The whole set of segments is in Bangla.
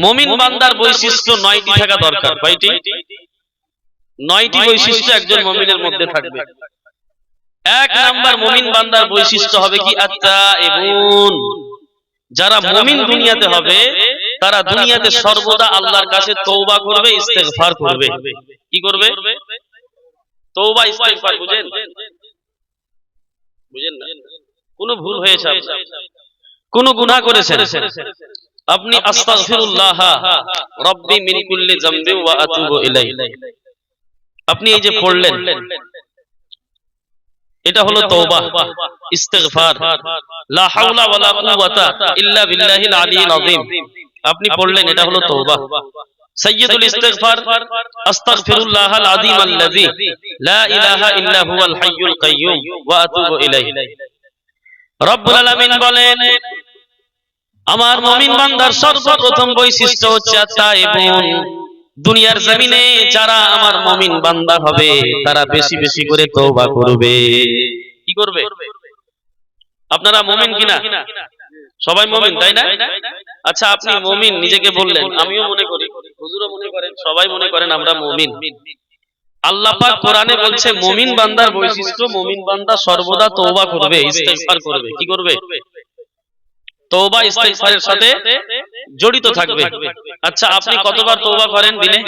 মুমিন বান্দার বৈশিষ্ট্য 9টি থাকা দরকার। কয়টি? 9টি বৈশিষ্ট্য একজন মুমিনের মধ্যে থাকবে। এক নাম্বার মুমিন বান্দার বৈশিষ্ট্য হবে কি? আত-তাইবুন। যারা মুমিন দুনিয়াতে হবে তারা দুনিয়াতে সর্বদা আল্লাহর কাছে তওবা করবে, ইস্তেগফার করবে। কি করবে? তওবা ইস্তেগফার। বুঝেন? বুঝেন না? কোন ভুল হয়েছে, কোন গুনাহ করেছেন, আপনি আস্তাগফিরুল্লাহ রাব্বি মিন কুল্লি যামবি ওয়া আতুবু ইলাইহি, আপনি এই যে পড়লেন, এটা হলো তওবা, ইস্তেগফার। লা হাওলা ওয়ালা কুওয়াতা ইল্লা বিল্লাহিল আলিয়্যিল আযীম, আপনি পড়লেন, এটা হলো তওবা। সাইয়্যিদুল ইস্তিগফার আস্তাগফিরুল্লাহাল আযীম আল্লাযী লা ইলাহা ইল্লা হুয়াল হাইয়ুল কাইয়্যুম ওয়া আতুবু ইলাইহি। রব্বুল আলামিন বলেন, আমার মুমিন বান্দার সর্বপ্রথম বৈশিষ্ট্য হচ্ছে আত-তাইবুন। দুনিয়ার জমিনে যারা আমার মুমিন বান্দা হবে তারা বেশি বেশি করে তওবা করবে। কি করবে? আপনারা মুমিন কিনা? সবাই মুমিন, তাই না? আচ্ছা, আপনি মুমিন নিজেকে বললেন, আমিও মনে করি, হুজুরও মনে করেন, সবাই মনে করেন আমরা মুমিন। আল্লাহ পাক কোরআনে বলছে মুমিন বান্দার বৈশিষ্ট্য, মুমিন বান্দা সর্বদা তওবা করবে, ইস্তেগফার করবে। কি করবে? তওবা ইস্তেগফারের সাথে জড়িত থাকবে। আচ্ছা, আপনি কতবার তওবা করেন দিনে?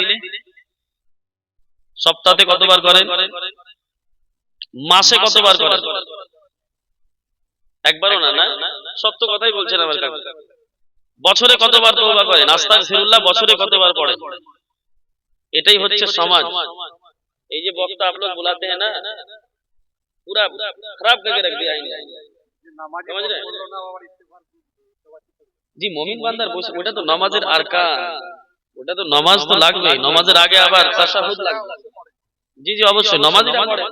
সপ্তাহে কতবার করেন? মাসে কতবার করেন? একবারও না? না, সত্য কথাই বলছেন আমার কাছে। বছরে কতবার তওবা করেন? আস্তাগফিরুল্লাহ বছরে কতবার পড়েন? এটাই হচ্ছে সমাজ। এই যে বক্তা आप लोग बुलाते हैं ना, पूरा खराब करके रख दिया है। समझ रहे हैं? জি, মুমিন বান্দার বসে ওটা তো নামাজের আরকান, ওটা তো নামাজ তো লাগবে, নামাজের আগে আবার তাশাহুদ লাগবে। জি জি, অবশ্যই নামাজিরা পড়ে,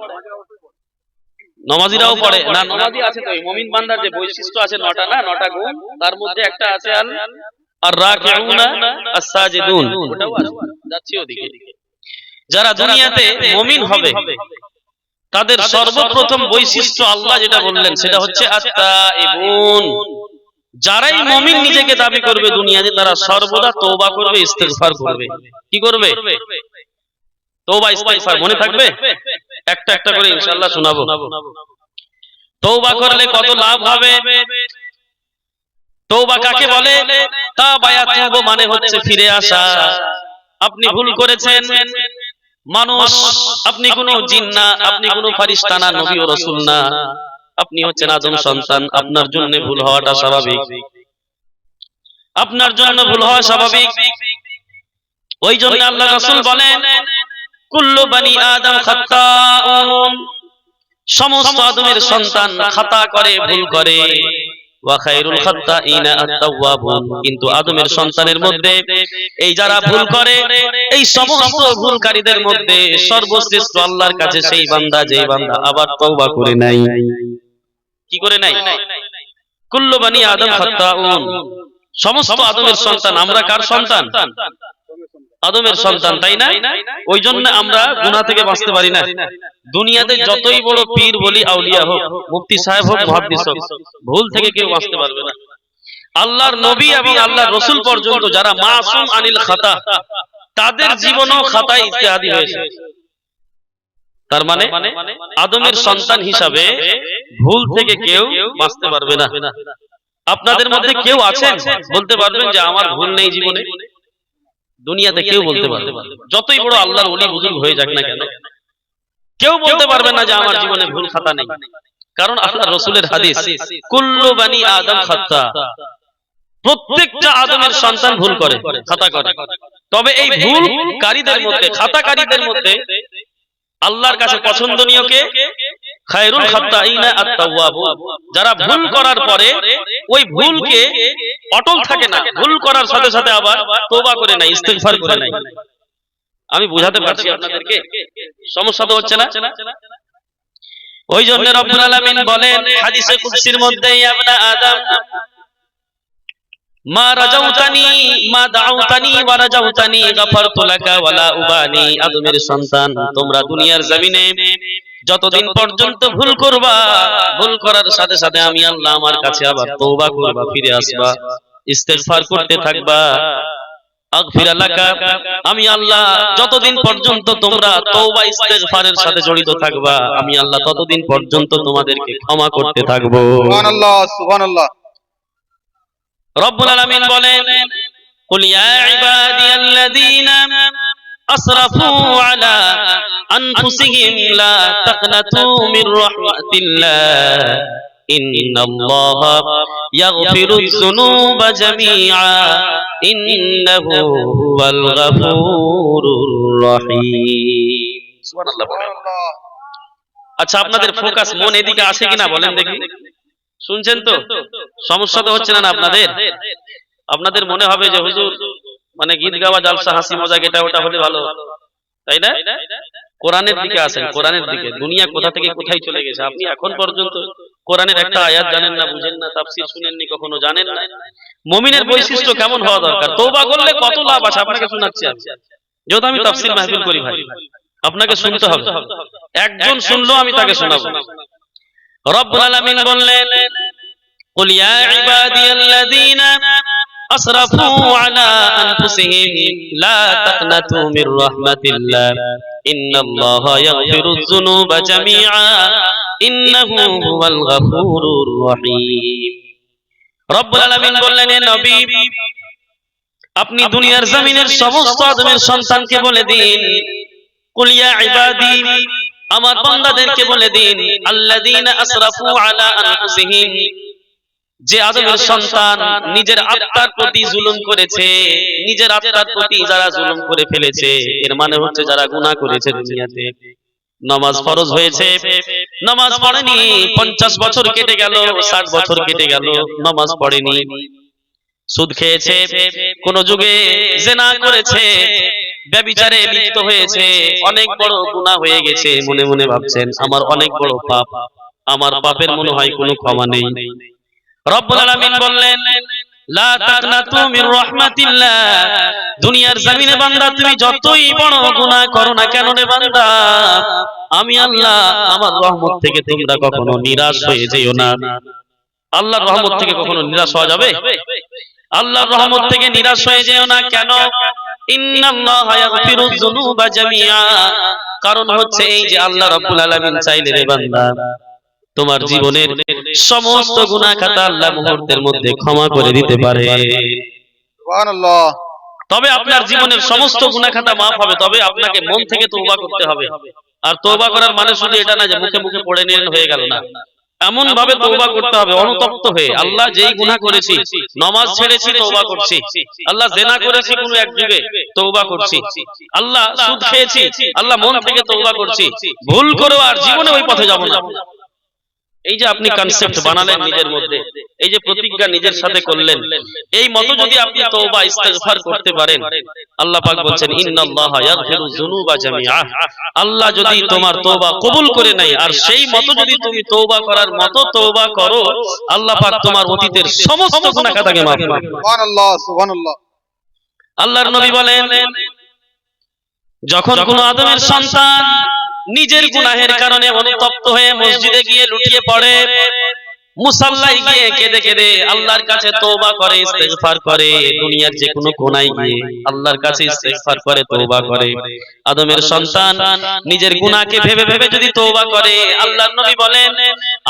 নামাজিরাও পড়ে না, নামাজি আছে তো। মুমিন বান্দার যে বৈশিষ্ট্য আছে 9টা, না 9টা গুণ, তার মধ্যে একটা আছে আর রাকিউনা আস-সাজিদুন, ওটাও আছে। যাচ্ছি ওদিকে। যারা দুনিয়াতে মুমিন হবে তাদের সর্বপ্রথম বৈশিষ্ট্য আল্লাহ যেটা বললেন সেটা হচ্ছে আত-তাইবুন। যারাই মুমিন নিজেকে দাবি করবে দুনিয়াতে তারা সর্বদা তওবা করবে, ইস্তেগফার করবে। কি করবে? তওবা ইস্তেগফার। মনে থাকবে? একটা একটা করে ইনশাআল্লাহ শোনাবো। তওবা করলে কত লাভ হবে? তওবা কাকে বলে? তাবায়াতুবু মানে হচ্ছে ফিরে আসা। আপনি ভুল করেছেন, মানুষ, আপনি কোনো জিন না, আপনি কোনো ফেরেশতা না, নবী ও রাসূল না, আপনি হচ্ছেন আদম সন্তান। আপনার জন্য ভুল হওয়াটা স্বাভাবিক, আপনার জন্য ভুল হওয়া স্বাভাবিক। ওই জন্য আল্লাহ রাসূল বলেন, কুল্লু বনি আদম খাত্তাউন, সমস্ত আদমের সন্তান খাতা করে, ভুল করে। ওয়া খায়রুল খাত্তাইনা আত-তাওয়াবুন, কিন্তু আদমের সন্তানের মধ্যে এই যারা ভুল করে, এই সমস্ত ভুলকারীদের মধ্যে সর্বশ্রেষ্ঠ আল্লাহর কাছে সেই বান্দা যেই বান্দা আবার তওবা করে নাই। কি করে নাই? কুল্লু বনি আদম খাত্তাউন, সমস্ত আদমের সন্তান। আমরা কার সন্তান? আদমের সন্তান, তাই না? ওই জন্য আমরা গুনাহ থেকে বাঁচতে পারি না। দুনিয়াতে যতই বড় পীর বলি, আউলিয়া হোক, মুফতি সাহেব হোক, মুহাদ্দিস হোক, ভুল থেকে কেউ বাঁচতে পারবে না। আল্লাহর নবী এবং আল্লাহর রাসূল পর্যন্ত যারা মাসুম আনিল খাতা, তাদের জীবনও খাতায় ইজতিহাদি হয়েছে। তার মানে আদমের সন্তান হিসাবে ভুল থেকে কেউ বাঁচতে পারবে না। আপনাদের মধ্যে কেউ আছেন বলতে পারবেন যে আমার ভুল নেই জীবনে? দুনিয়াতে কেউ বলতে পারবে না, যতই বড় আল্লাহর ওলি বুজুর্গ হয়ে যাক না কেন, কেউ বলতে পারবে না যে আমার জীবনে ভুল খাতা নেই। কারণ আল্লাহর রাসূলের হাদিস, কুল্লু বনি আদম খাত্তা, প্রত্যেকটা আদমের সন্তান ভুল করে, খাতা করে। তবে এই ভুলকারীদের মধ্যে, খাতাকারীদের মধ্যে আল্লাহর কাছে পছন্দনীয় কে? খায়রুল খাত্তাইনা আত-তাওয়াবুন, যারা ভুল করার পরে ওই ভুলকে অটল থাকে না, ভুল করার সাথে সাথে আবার তওবা করে নাই, ইস্তেগফার করে নাই। আমি বুঝাতে পারছি আপনাদেরকে? সমস্যা তো হচ্ছে না? ওই জন্য রব্বুল আলামিন বলেন হাদিসে কুদসির মধ্যে, ইয়া ইবনা আদম মা রাজাউতানি মা দাউতানি ওয়া রাজাউতানি গফারতু লাকা ওয়ালা উবানি। আদমের সন্তান, তোমরা দুনিয়ার জমিনে যতদিন পর্যন্ত ভুল করবা, ভুল করার সাথে সাথে আমি আল্লাহ আমার কাছে আবার তওবা করবা, ফিরে আসবা, ইস্তেগফার করতে থাকবা, আগফির লাকা, আমি আল্লাহ যতদিন পর্যন্ত তোমরা তওবা ইস্তেগফারের সাথে জড়িত থাকবা, আমি আল্লাহ ততদিন পর্যন্ত তোমাদেরকে ক্ষমা করতে থাকবো। সুবহানাল্লাহ সুবহানাল্লাহ। রব্বুল আলামিন বলেন, কুল ইয়া ইবাদিয়াল্লাযীনা আসরাফু আলা আনফুসিহিম লা তাকনাতু মির রাহমাতিল্লাহ ইন্নাল্লাহা ইয়াগফিরুয যুনুবা জামিআ ইন্নাহু হুয়াল গাফুরুর রহিম। সুবহানাল্লাহ। আচ্ছা, আপনাদের ফোকাস মন এদিকে আসে কিনা বলেন দেখি? শুনছেন তো? সমস্যা তো হচ্ছে না আপনাদের? আপনাদের মনে হবে যে হুজুর মানে গীত গাওয়া, জালসা, হাসি মজাক এটা ওটা হলে ভালো, তাই না? কোরআনের দিকে আসেন, কোরআনের দিকে। দুনিয়া কোথা থেকে কোথায় চলে গেছে, আপনি এখন পর্যন্ত কোরআনের একটা আয়াত জানেন না, বুঝেন না, তাফসীর শুনেননি, কখনো জানেন না। মুমিনের বৈশিষ্ট্য কেমন হওয়া দরকার? তওবা করলে কত লাভ আছে আপনাকে শোনাচ্ছি আমি। যেহেতু আমি তাফসীর মাহফিল করি ভাই, আপনাকে শুনতে হবে। একজন শুনলো আমি তাকে শোনাবো। রব্বুল আলামিন বললেন, কুল ইয়া ইবাদিয়াল্লাযীনা আসরাফু আলা আনফুসিহিম লা তাকনাতু মির রাহমাতিল্লাহ ইন্নাল্লাহা ইয়াগফিরুয যুনুবা জামিআ ইন্নাহু হুয়াল গাফুরুর রহিম। রব্বুল আলামিন বললেন, হে নবী, আপনি দুনিয়ার জমিনের সমস্ত আদমের সন্তানকে বলে দিন, কুল ইয়া ইবাদি, আমার বান্দাদেরকে বলে দিন, আল্লাযীনা আসরাফু আলা আনফুসিহিম, যে আদমের সন্তান নিজের আত্মার প্রতি জুলুম করেছে, নিজের আত্মার প্রতি যারা জুলুম করে ফেলেছে, এর মানে হচ্ছে যারা গুনাহ করেছে দুনিয়াতে। নামাজ ফরজ হয়েছে, নামাজ পড়েনি, 50 বছর কেটে গেল, 60 বছর কেটে গেল, নামাজ পড়েনি। সুদ খেয়েছে, কোন যুগে জিনা করেছে, ব্যভিচারে লিপ্ত হয়েছে, অনেক বড় গুনাহ হয়ে গেছে। মনে মনে ভাবছেন আমার অনেক বড় পাপ, আমার পাপের মনে হয় কোনো ক্ষমা নেই। রব্বুল আলামিন বললেন, লা তাকনাতু মির রাহমাতিল্লাহ, দুনিয়ার জমিনে বান্দা তুমি যতই বড় গুনাহ করো না কেন রে বান্দা, আমি আল্লাহ আমার রহমত থেকে তোমরা কখনো নিরাশ হয়ে যেও না। আল্লাহর রহমত থেকে কখনো নিরাশ হওয়া যাবে? আল্লাহর রহমত থেকে নিরাশ হয়ে যেও না। কেন? ইন্নাল্লাহা ইয়াগফিরুয যুনুবা জামিআ, কারণ হচ্ছে এই যে আল্লাহ রাব্বুল আলামিন চাইলে রে বান্দা তোমার জীবনের সমস্ত গুনাহ খাতা আল্লাহ মুহূর্তের মধ্যে ক্ষমা করে দিতে পারে। সুবহানাল্লাহ। তবে আপনার জীবনের সমস্ত গুনাহ খাতা maaf হবে, তবে আপনাকে মন থেকে তওবা করতে হবে। আর তওবা করার মানে শুধু এটা না যে মুখে মুখে পড়ে নিলেন হয়ে গেল না, এমন ভাবে তওবা করতে হবে অনুতপ্ত হয়ে, আল্লাহ যেই গুনাহ করেছি, নামাজ ছেড়েছি তওবা করছি, আল্লাহ জিনা করেছি কোন এক যুগে তওবা করছি, আল্লাহ সুদ খেয়েছি, আল্লাহ মন থেকে তওবা করছি, ভুল করেও আর জীবনে ওই পথে যাব না। এই যে আপনি কনসেপ্ট বানালেন নিজের মধ্যে, এই যে প্রতিজ্ঞা নিজের সাথে করলেন, এই মতো যদি আপনি তওবা ইস্তেগফার করতে পারেন, আল্লাহ পাক বলছেন ইন্নাল্লাহা ইয়াগফিরুয যুনুবা জামিআ, আল্লাহ যদি তোমার তওবা কবুল করে নেয় আর সেই মতো যদি তুমি তওবা করার মতো তওবা করো, আল্লাহ পাক তোমার অতীতের সমস্ত গুনাহ খাতাকে maaf করে দেবেন। সুবহানাল্লাহ সুবহানাল্লাহ। আল্লাহর নবী বলেন, যখন কোন আদমের সন্তান নিজের গুনাহের কারণে অনুতপ্ত হয়ে মসজিদে গিয়ে লুটিয়ে পড়ে, মুসাল্লায় গিয়ে কেঁদে কেঁদে আল্লাহর কাছে তওবা করে, ইস্তেগফার করে, দুনিয়ার যে কোনো কোনায় গিয়ে আল্লাহর কাছে ইস্তেগফার করে, তওবা করে, আদমের সন্তান নিজের গুনাহকে ভেবে ভেবে যদি তওবা করে, আল্লাহর নবী বলেন,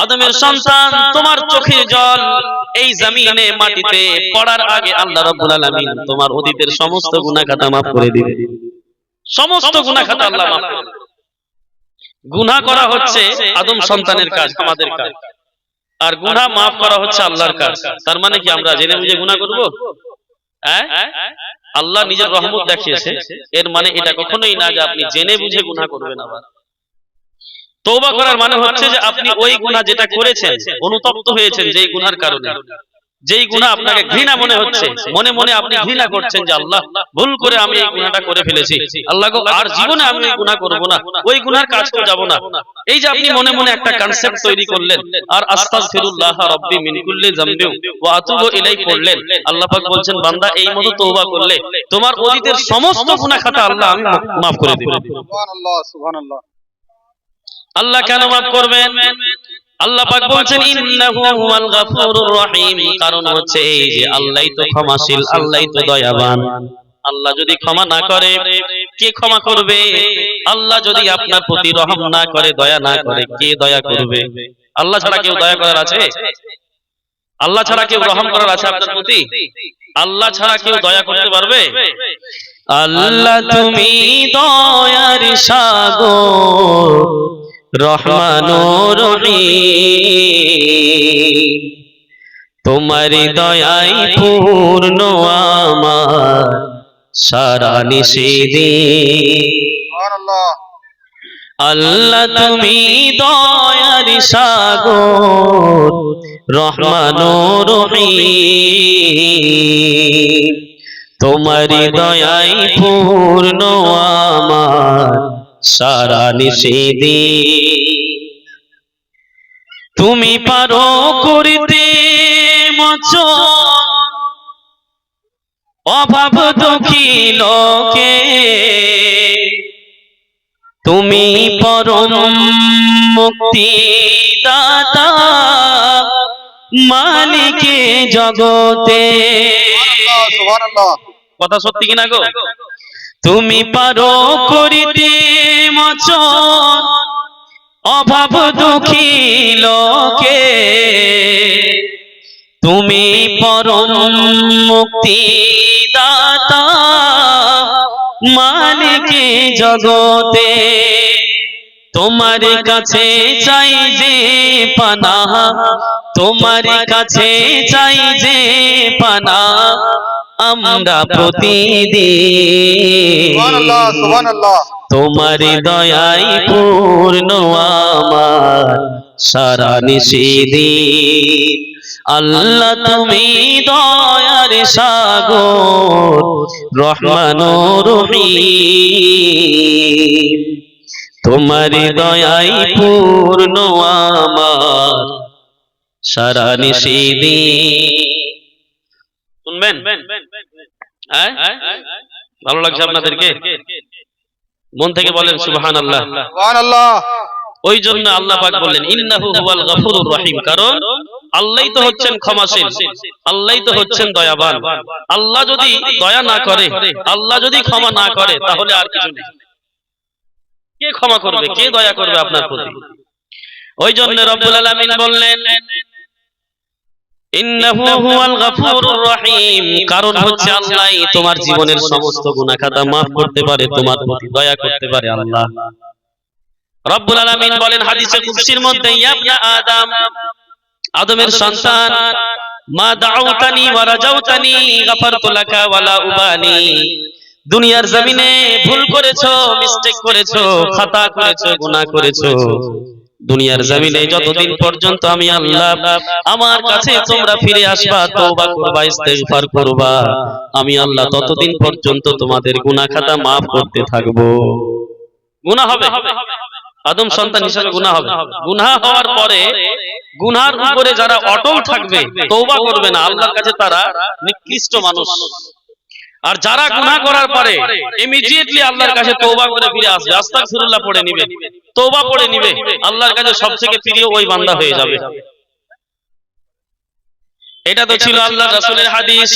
আদমের সন্তান তোমার চোখের জল এই জমিনে মাটিতে পড়ার আগে আল্লাহ রাব্বুল আলামিন তোমার অতীতের সমস্ত গুনাহ খাতা maaf করে দিবে। সমস্ত গুনাহ খাতা আল্লাহ maaf করে দিবে। গুনাহ করা হচ্ছে আদম সন্তানের কাজ, আমাদের কাজ, আর গুনাহ maaf করা হচ্ছে আল্লাহর কাজ। তার মানে কি আমরা জেনে বুঝে গুনাহ করব? আল্লাহ নিজের রহমত দেখিয়েছে, এর মানে এটা কখনোই না যে আপনি জেনে বুঝে গুনাহ করবেন। আবার তওবা করার মানে হচ্ছে যে আপনি ওই গুনাহ যেটা করেছেন, অনুতপ্ত হয়েছেন যেই গুনার কারণে, যেই গুনাহ আপনাকে ঘৃণা মনে হচ্ছে, মনে মনে আপনি ঘৃণা করছেন যে আল্লাহ ভুল করে আমি এই গুনাহটা করে ফেলেছি, আল্লাহ গো আর জীবনে আমি এই গুনাহ করব না, ওই গুনার কাজে যাব না। এই যে আপনি মনে মনে একটা কনসেপ্ট তৈরি করলেন আর আস্তাগফিরুল্লাহ রাব্বি মিন কুল্লি যামবি ওয়া আতুবু ইলাইহি পড়লেন, আল্লাহ পাক বলছেন বান্দা এই মতো তওবা করলে তোমার অতীতের সমস্ত গুনাহ খাতা আল্লাহ আমি maaf করে দেব। সুবহানাল্লাহ সুবহানাল্লাহ। আল্লাহ কেন maaf করবেন? আল্লাহ পাক বলছেন ইন্নাহু হুয়াল গাফুরুর রহিম, কারণ হচ্ছে এই যে আল্লাহই তো ক্ষমাশীল, আল্লাহই তো দয়াবান, আল্লাহ যদি ক্ষমা না করে কে ক্ষমা করবে? আল্লাহ যদি আপনার প্রতি রহম না করে, দয়া না করে, কে দয়া করবে? আল্লাহ ছাড়া কেউ দয়া করার আছে? আল্লাহ ছাড়া কেউ রহম করার আছে আপনার প্রতি? আল্লাহ ছাড়া কেউ দয়া করতে পারবে? আল্লাহ তুমি দয়ার সাগর, রহমানুর রহিম, তোমার দয়াই পূর্ণ আমার সারা নিষেদিন। সুবহানাল্লাহ। আল্লাহ তুমি দয়ার সাগর, রহমানুর রহিম, তোমার দয়াই পূর্ণ আমার সারা নিষেদিন। তুমি পারো করতে মোচন অভাব দুঃখী লোকে, তুমি পরম মুক্তি দাতা মালিকে জগতে। সুবহানাল্লাহ। কথা সত্যি কিনা গো? তুমি পারো করিতে মোচন অভাব দুঃখী লোকে, তুমি পরম মুক্তি দাতা মালিকে জগতে। তোমার কাছে চাই যে পানাহ, তোমার কাছে চাই যে পানাহ আমরা প্রতিদিন। সুবহানাল্লাহ। সুবহানাল্লাহ। তোমার দয়াই পূর্ণ আমার সারা নিষেদিন। আল্লাহ তুমি দয়ার সাগর, রহমানুর রহিম, তোমার দয়াই পূর্ণ আমার সারা নিষেদিন। শুনবেন? হ্যাঁ, ভালো লাগছে আপনাদেরকে? মন থেকে বলেন সুবহানাল্লাহ। সুবহানাল্লাহ। ওই জন্য আল্লাহ পাক বললেন ইন্নাহু হুয়াল গফুরুর রহিম, কারণ আল্লাহই তো হচ্ছেন ক্ষমাশীল, আল্লাহই তো হচ্ছেন দয়াবান। আল্লাহ যদি দয়া না করে, আল্লাহ যদি ক্ষমা না করে, তাহলে আর কিছু নেই। কে ক্ষমা করবে, কে দয়া করবে আপনার প্রতি? ওই জন্য রব্বুল আলামিন বললেন ইন্নাহু হুয়াল গফুরুর রহিম, কারণ হচ্ছে আল্লাহই তোমার জীবনের সমস্ত গুনাহ খাতা maaf করতে পারে, তোমার প্রতি দয়া করতে পারে আল্লাহ। রব্বুল আলামিন বলেন হাদিসে কুদসির মধ্যে, ইয়া ইবনা আদম, আদমের সন্তান, মা দাউতানি ওয়া রাজাউতানি গাফারতু লাকা ওয়ালা উবানি। দুনিয়ার জমিনে ভুল করেছো, মিস্টেক করেছো, খাতা করেছো, গুনাহ করেছো, দুনিয়ার জমিনে যতদিন পর্যন্ত আমি আল্লাহ আমার কাছে তোমরা ফিরে আসবা, তওবা করবা, ইস্তেগফার করবা, আমি আল্লাহ ততদিন পর্যন্ত তোমাদের গুনাহ খাতা maaf করতে থাকবো। গুনাহ হবে, আদম সন্তান হিসেবে গুনাহ হবে। গুনাহ হওয়ার পরে গুনার উপরে যারা অটল থাকবে, তওবা করবে না, আল্লাহর কাছে তারা নিকৃষ্ট মানুষ। আর যারা গুনাহ করার পরে ইমিডিয়েটলি আল্লাহর কাছে তওবা করে ফিরে আসবে, আস্তাগফিরুল্লাহ পড়ে নিবে, তওবা পড়ে নিবে, আল্লাহর কাছে সবথেকে প্রিয় ওই বান্দা হয়ে যাবে। এটা তো ছিল আল্লাহর রাসূলের হাদিস।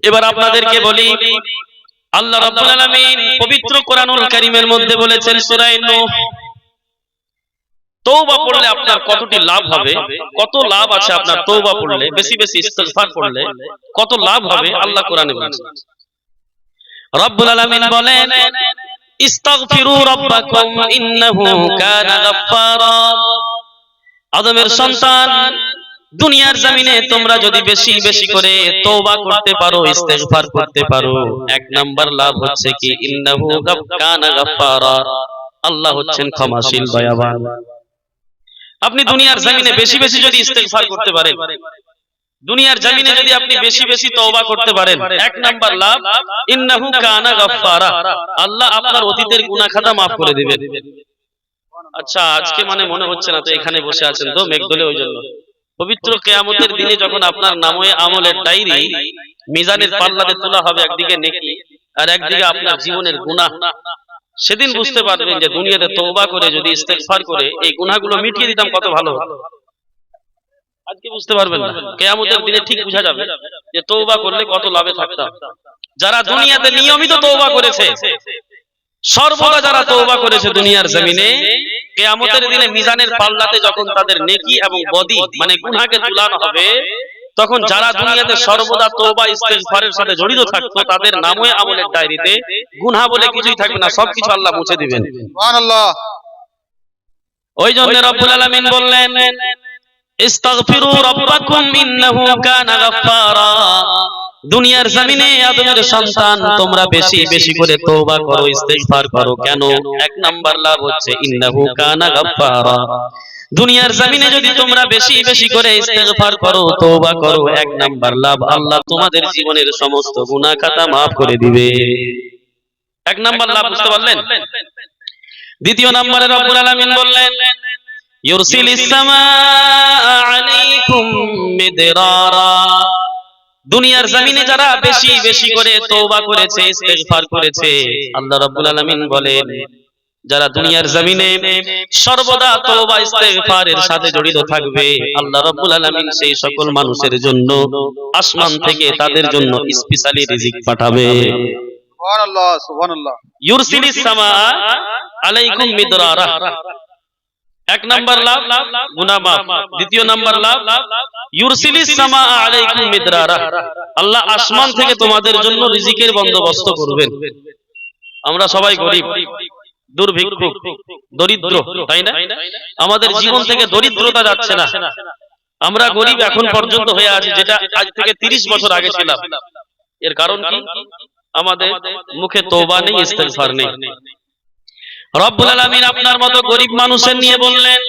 এবার আপনাদেরকে বলি, আল্লাহ রাব্বুল আলামিন পবিত্র কোরআনুল কারীমের মধ্যে বলেছেন সূরা নূহ, তওবা পড়লে আপনার কতটি লাভ হবে, কত লাভ আছে আপনার তওবা পড়লে, বেশি বেশি ইস্তিগফার করলে কত লাভ হবে আল্লাহ কোরআনে বলেছেন। রব্বুল আলামিন বলেন ইস্তাগফিরু রাব্বাকুম ইন্নাহু কানা গাফফারা। আদমের সন্তান, দুনিয়ার জমিনে তোমরা যদি বেশি বেশি করে তওবা করতে পারো, ইস্তেগফার করতে পারো, এক নাম্বার লাভ হচ্ছে কি, ইন্নাহু কানা গাফফারা, আল্লাহ হচ্ছেন ক্ষমাশীল, দয়াবান। আপনি দুনিয়ার জমিনে বেশি বেশি যদি ইস্তেগফার করতে পারেন, দুনিয়ার জমিনে যদি আপনি বেশি বেশি তওবা করতে পারেন, এক নাম্বার লাভ, ইন্নাহু কানা গাফফারা, আল্লাহ আপনার অতীতের গুনাহ খাতা maaf করে দিবেন। আচ্ছা, আজকে মানে মনে হচ্ছে না তো, এখানে বসে আছেন তো মেঘদলে, ওই জন্য পবিত্র কিয়ামতের দিনে যখন আপনার নামে আমলের ডায়েরি মিজানের পাল্লাতে তোলা হবে, একদিকে নেকি আর একদিকে আপনার জীবনের গুনাহ, সেদিন বুঝতে পারবেন যে দুনিয়াতে তওবা করে যদি ইস্তেগফার করে এই গুনাহগুলো মিটিয়ে দিতাম কত ভালো হতো। আজকে বুঝতে পারবেন না, কিয়ামতের দিনে ঠিক বোঝা যাবে যে তওবা করলে কত লাভে থাকতাম। যারা দুনিয়াতে নিয়মিত তওবা করেছে, সর্বদা যারা তওবা করেছে দুনিয়ার জমিনে, কিয়ামতের দিনে মিজানের পাল্লাতে যখন তাদের নেকি এবং বদি মানে গুনাহকে তুলানো হবে, তখন যারা দুনিয়াতে সর্বদা তওবা ইস্তেগফারের সাথে জড়িত থাকতো তাদের নামে আমলের ডায়েরিতে গুনাহ বলে কিছুই থাকবে না, সবকিছু আল্লাহ মুছে দিবেন। সুবহানাল্লাহ। ওই জন্য রব্বুল আলামিন বললেন, ইস্তাগফিরু রাব্বাকুম ইন্নাহু কানা গাফফারা। দুনিয়ার জমিনে আদমের সন্তান তোমরা বেশি বেশি করে তওবা করো, ইস্তেগফার করো। কেন? এক নাম্বার লাভ হচ্ছে ইন্নাহু কানা গাফফারা। দুনিয়ার জমিনে যদি তোমরা বেশি বেশি করে ইস্তেগফার করো, তওবা করো, এক নাম্বার লাভ আল্লাহ তোমাদের জীবনের সমস্ত গুনাহ খাতা maaf করে দিবে। এক নাম্বার লাভ বুঝতে পারলেন? দ্বিতীয় নম্বরে রব্বুল আলামিন বললেন, ইউরসিলিস সামাআ আলাইকুম মিদরারা। দুনিয়ার জমিনে যারা বেশি বেশি করে তওবা করেছে, ইস্তেগফার করেছে, আল্লাহ রাব্বুল আলামিন বলেন যারা দুনিয়ার জমিনে সর্বদা তওবা ইস্তেগফারের সাথে জড়িত থাকবে, আল্লাহ রাব্বুল আলামিন সেই সকল মানুষের জন্য আসমান থেকে তাদের জন্য স্পেশালি রিজিক পাঠাবে। সুবহানাল্লাহ সুবহানাল্লাহ। ইউরসিলিস সামাআ আলাইকুম মিদরারা। এক নাম্বার লাভ গুনাহ মাফ। দ্বিতীয় নাম্বার লাভ ইউরসিলিস সামাআ আলাইকুম মিদরারা, আল্লাহ আসমান থেকে তোমাদের জন্য রিজিকের বন্দোবস্ত করবেন। আমরা সবাই গরিব, দুর্ভিক্ষুক, দরিদ্র, তাই না? আমাদের জীবন থেকে দরিদ্রতা যাচ্ছে না। আমরা গরিব এখন পর্যন্ত হয়ে আছি, যেটা আজ থেকে 30 বছর আগে ছিলাম। এর কারণ কি? আমাদের মুখে তওবা নেই, ইস্তেগফার নেই। রব্বুল আলামিন আপনার মতো গরিব মানুষের নিয়ে বললেন,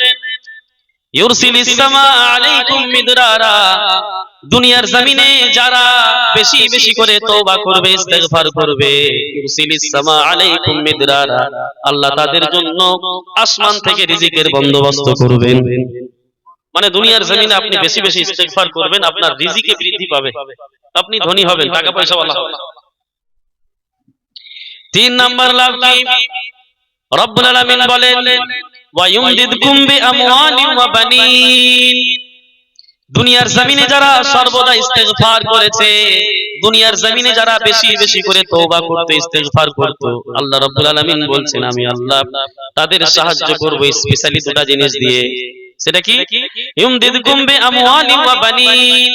ইউরসিলিস সামাআ আলাইকুম মিদরারা। দুনিয়ার জমিনে যারা বেশি বেশি করে তওবা করবে, ইস্তেগফার করবে, ইউরসিলিস সামাআ আলাইকুম মিদরারা, আল্লাহ তাদের জন্য আসমান থেকে রিজিকের বন্দোবস্ত করবেন। মানে দুনিয়ার জমিনে আপনি বেশি বেশি ইস্তেগফার করবেন, আপনার রিজিকে বৃদ্ধি পাবে, আপনি ধনী হবেন, টাকা পয়সা ওয়ালা হবেন। তিন নাম্বার লাভ কি? রব্বুল আলামিন বলেন, ওয়া ইউমদিদকুম বিআমওয়ালিন ওয়া বানিন। দুনিয়ার জমিনে যারা সর্বদা ইস্তেগফার করেছে, দুনিয়ার জমিনে যারা বেশি বেশি করে তওবা করতে, ইস্তেগফার করত, আল্লাহ রাব্বুল আলামিন বলছেন আমি আল্লাহ তাদের সাহায্য করব স্পেশালি দুটো জিনিস দিয়ে। সেটা কি? ইউমদিদকুম বিআমওয়ালিন ওয়া বানিন,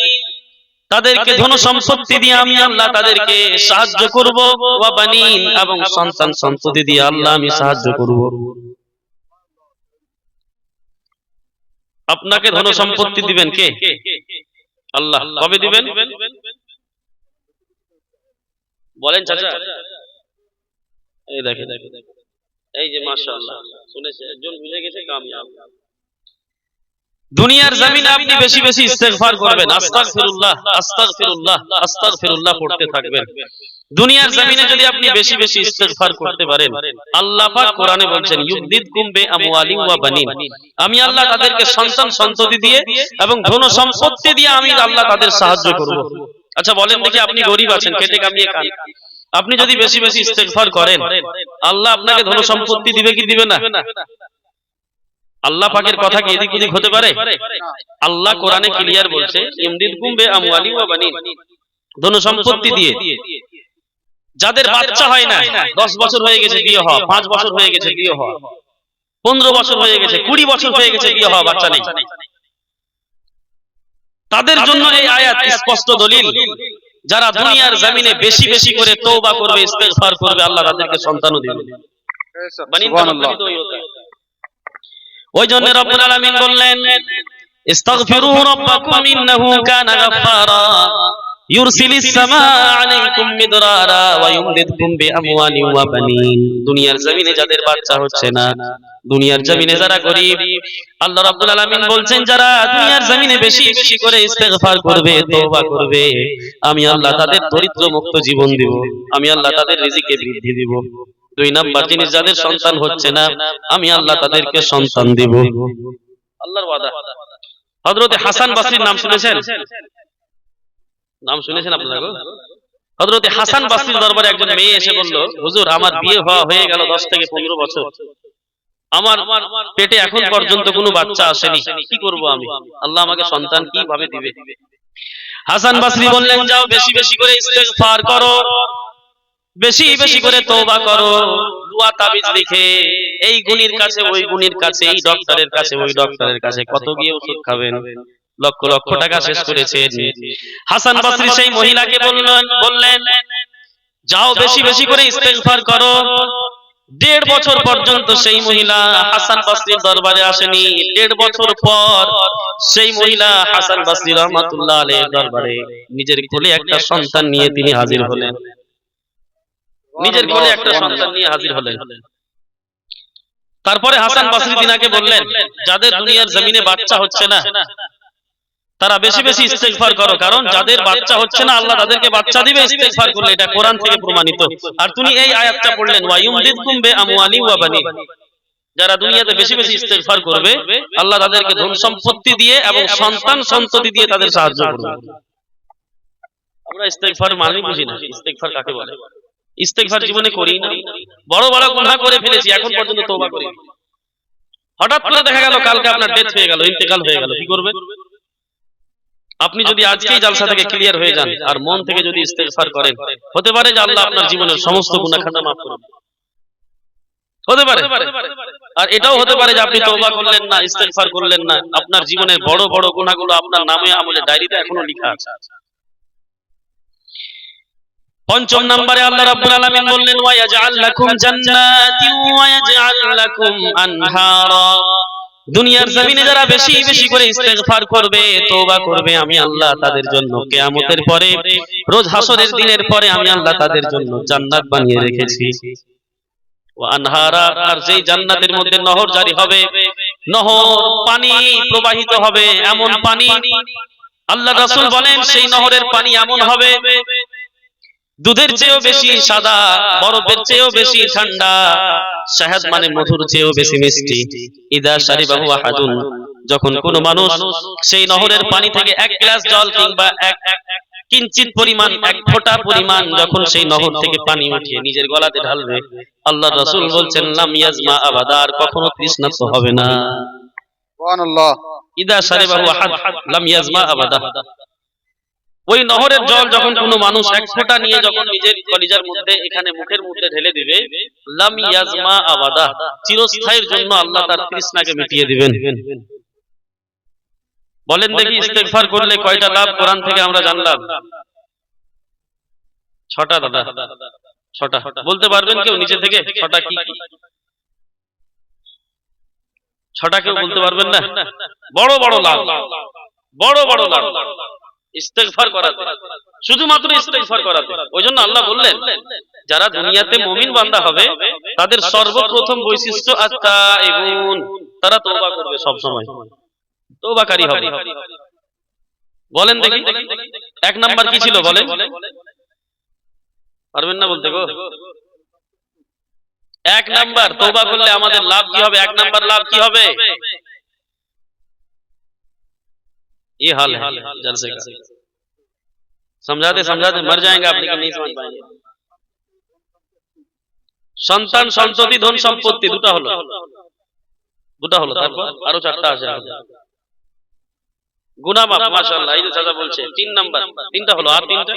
তাদেরকে ধন সম্পত্তি দিয়ে আমি আল্লাহ তাদেরকে সাহায্য করব, ওয়া বানিন, এবং সন্তান সন্ততি দিয়ে আল্লাহ আমি সাহায্য করব। আপনাকে ধন সম্পত্তি দিবেন কে? আল্লাহ। কবে দিবেন বলেন চাচা? এই দেখেন, এই যে মাশাআল্লাহ, শুনেছে একজন বুঝে গেছে কামিয়াব। দুনিয়ার জমিনে আপনি বেশি বেশি ইস্তেগফার করবেন, আস্তাগফিরুল্লাহ আস্তাগফিরুল্লাহ আস্তাগফিরুল্লাহ পড়তে থাকবেন। দুনিয়ার জমিনে যদি আপনি বেশি বেশি ইস্তেগফার করতে পারেন, আল্লাহ পাক কোরআনে বলছেন ইউমদিদকুম বিআমওয়ালিন ওয়া বানিন, আমি আল্লাহ তাদেরকে সন্তান সন্ততি দিয়ে এবং ধন সম্পত্তি দিয়ে আমি আল্লাহ তাদের সাহায্য করব। আচ্ছা বলেন দেখি, আপনি গরিব আছেন, খেটে কামিয়ে খান, আপনি যদি বেশি বেশি ইস্তেগফার করেন, আল্লাহ আপনাকে ধন সম্পত্তি দিবে কি দিবে না? আল্লাহ পাকের কথা কি এদিক ওদিক হতে পারে? আল্লাহ কোরআনে ক্লিয়ার বলছে ইউমদিদকুম বিআমওয়ালিন ওয়া বানিন, ধন সম্পত্তি দিয়ে। যাদের বাচ্চা হয় না, 10 বছর হয়ে গেছে বিয়ে হওয়া, 5 বছর হয়ে গেছে বিয়ে হওয়া, 15 বছর হয়ে গেছে, 20 বছর হয়ে গেছে বিয়ে হওয়া, বাচ্চা নেই, তাদের জন্য এই আয়াত স্পষ্ট দলিল। যারা দুনিয়ার জমিনে বেশি বেশি করে তওবা করবে, ইস্তেগফার করবে, আল্লাহ তাদেরকে সন্তানও দিবেন। সুবহানাল্লাহ। ওই জন্য রব্বুল আলামিন বললেন, ইস্তাগফিরু রাব্বাকুম ইন্নাহু কানা গাফফারা ইউরসিলিস সামাআ আলাইকুম মিদরারা ওয়া ইউমদিদকুম বিআমওয়ালিন ওয়া বানিন। দুনিয়ার জমিনে যাদের বাচ্চা হচ্ছে না, দুনিয়ার জমিনে যারা গরিব, আল্লাহ রাব্বুল আলামিন বলছেন যারা দুনিয়ার জমিনে বেশি বেশি করে ইস্তেগফার করবে, তওবা করবে, আমি আল্লাহ তাদের দরিদ্র মুক্ত জীবন দিব, আমি আল্লাহ তাদের রিজিকে বৃদ্ধি দিব। 2 নাম্বার জিনিস, যাদের সন্তান হচ্ছে না, আমি আল্লাহ তাদেরকে সন্তান দিব। আল্লাহর ওয়াদা। হযরত হাসান বসরির নাম শুনেছেন? নাম শুনেছেন আপনারা? হযরত হাসান বসরির দরবারে একজন মেয়ে এসে বলল, হুজুর আমার বিয়ে হয়ে গেল 10 থেকে 15 বছর, আমার পেটে এখন পর্যন্ত কোনো বাচ্চা আসেনি, কি করব আমি? আল্লাহ আমাকে সন্তান কিভাবে দিবে? হাসান বসরি বললেন, যাও বেশি বেশি করে ইস্তেগফার করো, বেশি বেশি করে তওবা করো, দোয়া তাবিজ লিখে এই গুণীর কাছে ওই গুণীর কাছে, এই ডক্টরের কাছে ওই ডক্টরের কাছে কত গিয়ে ওষুধ খাবেন, লক্ষ লক্ষ টাকা শেষ করেছেন। হাসান বসরি সেই মহিলাকে বললেন যাও বেশি বেশি করে ইস্তেগফার করো। 1.5 বছর পর্যন্ত সেই মহিলা হাসান বসরির দরবারে আসেনি। 1.5 বছর পর সেই মহিলা হাসান বসরি রাহমাতুল্লাহ আলাইহির দরবারে নিজের কোলে একটা সন্তান নিয়ে তিনি হাজির হলেন। নিজের কোলে একটা সন্তান নিয়ে হাজির হলেন। তারপরে হাসান বসরি তিনাকে বললেন, যাদের দুনিয়ার জমিনে বাচ্চা হচ্ছে না তারা বেশি বেশি ইস্তেগফার করো, কারণ যাদের বাচ্চা হচ্ছে না আল্লাহ তাদেরকে বাচ্চা দিবে ইস্তেগফার করলে, এটা কোরআন থেকে প্রমাণিত। আর তুমি এই আয়াতটা পড়লেন, ওয়ায়ুমদিদকুম বিআমওয়ালি ওয়া বানিন, যারা দুনিয়াতে বেশি বেশি ইস্তেগফার করবে আল্লাহ তাদেরকে ধন সম্পত্তি দিয়ে এবং সন্তান সন্ততি দিয়ে তাদের সাহায্য করবে। আমরা ইস্তেগফার মানে বুঝি না, ইস্তেগফার কাকে বলে? ইস্তেগফার জীবনে করি না, বড় বড় গুনাহ করে ফেলেছি, এখন পর্যন্ত তওবা করি। হঠাৎ করে দেখা গেল কালকে আপনার ডেথ হয়ে গেল, ইন্তেকাল হয়ে গেল, কি করবেন? আপনি যদি আজকেই জালসা থেকে ক্লিয়ার হয়ে যান আর মন থেকে যদি ইস্তেগফার করেন, হতে পারে যে আল্লাহ আপনার জীবনের সমস্ত গুনাহ খাতা মাফ করবেন, হতে পারে। আর এটাও হতে পারে যে আপনি তওবা করলেন না, ইস্তেগফার করলেন না, আপনার জীবনের বড় বড় গুনাহগুলো আপনার নামে আমলে ডায়েরিতে এখনো লেখা আছে। পঞ্চম নম্বরে আল্লাহ রাব্বুল আলামিন বললেন, ওয়া ইয়াজআল লাকুম জান্নাতিন ওয়া ইয়াজআল লাকুম আনহারা। দুনিয়ার জমিনে যারা বেশি বেশি করে ইস্তেগফার করবে, তওবা করবে, আমি আল্লাহ তাদের জন্য কিয়ামতের পরে, রোজ হাসরের দিনের পরে আমি আল্লাহ তাদের জন্য জান্নাত বানিয়ে রেখেছি। ওয়া আনহারা, আর যেই জান্নাতের মধ্যে নহর জারি হবে, নহর পানি প্রবাহিত হবে, এমন পানি আল্লাহ রাসূল বলেন সেই নহরের পানি এমন হবে দুধের চেয়েও বেশি সাদা, বরফের চেয়েও বেশি ঠান্ডা, শাহাদ মানে মধুর চেয়েও বেশি মিষ্টি। ইদা শারিবাহু আহাদুন, যখন কোন মানুষ সেই নহরের পানি থেকে এক গ্লাস জল কিংবা এক কিঞ্চিত পরিমাণ, এক ফোঁটা পরিমাণ যখন সেই নহর থেকে পানি উঠিয়ে নিজের গলাতে ঢালবে, আল্লাহর রাসূল বলছেন লাম ইয়াজমা আবাদা, আর কখনো তৃষ্ণার্ত হবে না। সুবহানাল্লাহ। ইদা শারিবাহু আহাদ লাম ইয়াজমা আবাদা। ওই নহরের জল যখন কোনো মানুষ এক ফোঁটা নিয়ে যখন নিজের কলিজার মধ্যে, এখানে মুখের মধ্যে ঢেলে দিবে, লাম ইয়াজমা আবাদা, চিরস্থায়ীর জন্য আল্লাহ তার তৃষ্ণাকে মিটিয়ে দিবেন। বলেন দেখি ইস্তেগফার করলে কয়টা লাভ কোরআন থেকে আমরা জানলাম? 6টা দাদা, 6টা। বলতে পারবেন কেউ নিজে থেকে 6টা কি? 6টা কেউ বলতে পারবেন না? বড় বড় লাভ, বড় বড় লাভ ইস্তেগফার করাতে, শুধুমাত্র ইস্তেগফার করাতে। ওইজন্য আল্লাহ বললেন যারা দুনিয়াতে মুমিন বান্দা হবে তাদের সর্বপ্রথম বৈশিষ্ট্য আত-তাইবুন, তারা তওবা করবে, সব সময় তওবাকারী হবে। বলেন দেখি 1 নাম্বার কি ছিল বলেন? পারবেন না বলতে গো? 1 নাম্বার তওবা করলে আমাদের লাভ কি হবে? 1 নাম্বার লাভ কি হবে? ये हाल है जलसे का, समझाते समझाते मर जाएंगे आप, लेकिन नहीं समझ पाएंगे। সন্তান সন্ততি ধন সম্পত্তি, দুটা হলো, তারপর আরো 4টা আছে। গুনাহ মাফ, মাশাআল্লাহ, এই যে চাচা বলছে 3 নাম্বার, 3টা হলো, আর 3টা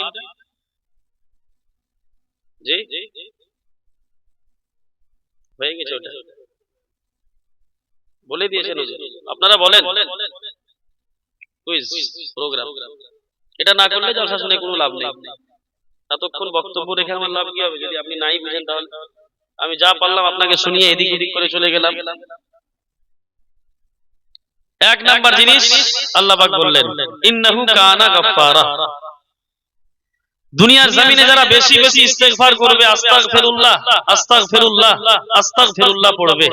জি হয়ে গেছে, ওটা বলে দিয়েছেন আপনারা। বলেন কুইজ প্রোগ্রাম, এটা না করলে জলসা শুনে কোনো লাভ নেই। ততক্ষণ বক্তব্য রেখে আমার লাভ কি হবে? যদি আপনি নাই বুঝেন তাহলে আমি যা পারলাম আপনাকে শুনিয়ে এদিক ওদিক করে চলে গেলাম। 1 নাম্বার জিনিস আল্লাহ পাক বললেন ইন্নাহু কানা গাফফারা। দুনিয়ার জমিনে যারা বেশি বেশি ইস্তেগফার করবে, আস্তাগফিরুল্লাহ আস্তাগফিরুল্লাহ আস্তাগফিরুল্লাহ পড়বে,